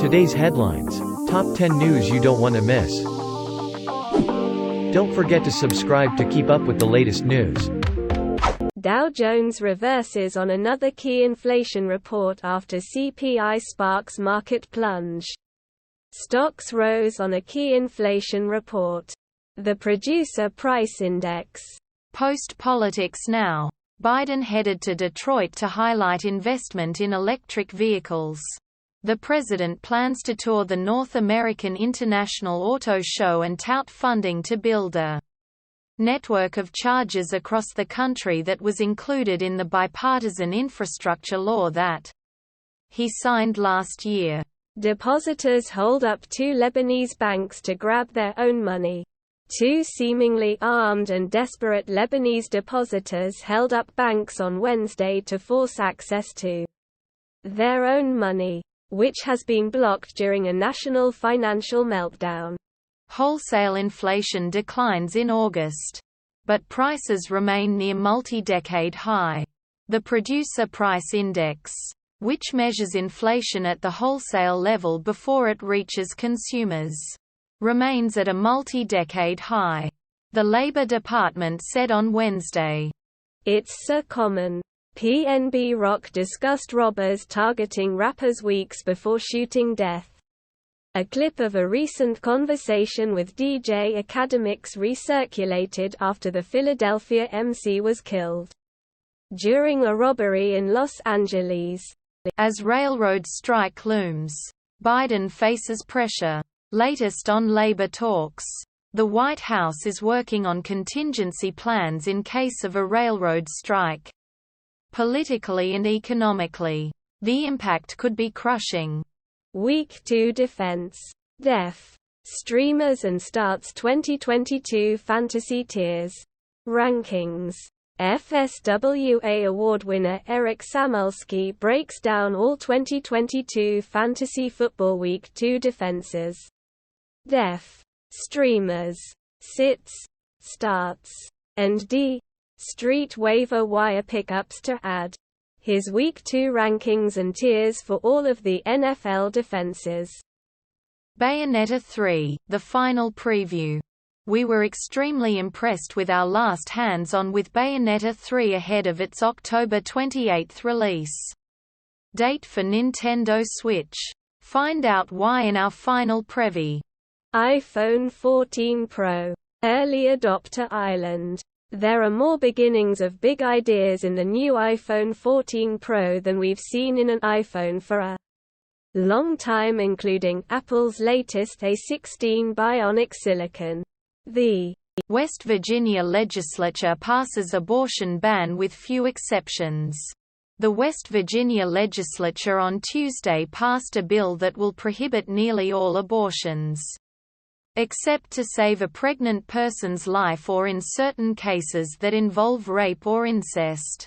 Today's headlines. Top 10 news you don't want to miss. Don't forget to subscribe to keep up with the latest news. Dow Jones reverses on another key inflation report after CPI sparks market plunge. Stocks rose on a key inflation report. The Producer Price Index. Post-politics now. Biden headed to Detroit to highlight investment in electric vehicles. The president plans to tour the North American International Auto Show and tout funding to build a network of chargers across the country that was included in the bipartisan infrastructure law that he signed last year. Depositors hold up two Lebanese banks to grab their own money. Two seemingly armed and desperate Lebanese depositors held up banks on Wednesday to force access to their own money, which has been blocked during a national financial meltdown. Wholesale inflation declines in August, but prices remain near multi-decade high. The Producer Price Index, which measures inflation at the wholesale level before it reaches consumers, remains at a multi-decade high. The Labor Department said on Wednesday. It's so common. PNB Rock discussed robbers targeting rappers weeks before shooting death. A clip of a recent conversation with DJ Academics recirculated after the Philadelphia MC was killed during a robbery in Los Angeles. As railroad strike looms, Biden faces pressure. Latest on labor talks. The White House is working on contingency plans in case of a railroad strike. Politically and economically, the impact could be crushing. Week 2 Defense. Def. Streamers and Starts 2022 Fantasy Tiers. Rankings. FSWA Award winner Eric Samulski breaks down all 2022 Fantasy Football Week 2 defenses. Def. Streamers. Sits. Starts. And D. Street waiver wire pickups to add. His Week 2 rankings and tiers for all of the NFL defenses. Bayonetta 3, the final preview. We were extremely impressed with our last hands-on with Bayonetta 3 ahead of its October 28 release date for Nintendo Switch. Find out why in our final preview. iPhone 14 Pro. Early Adopter Island. There are more beginnings of big ideas in the new iPhone 14 Pro than we've seen in an iPhone for a long time, including Apple's latest A16 Bionic Silicon. The West Virginia legislature passes abortion ban with few exceptions. The West Virginia legislature on Tuesday passed a bill that will prohibit nearly all abortions, except to save a pregnant person's life or in certain cases that involve rape or incest.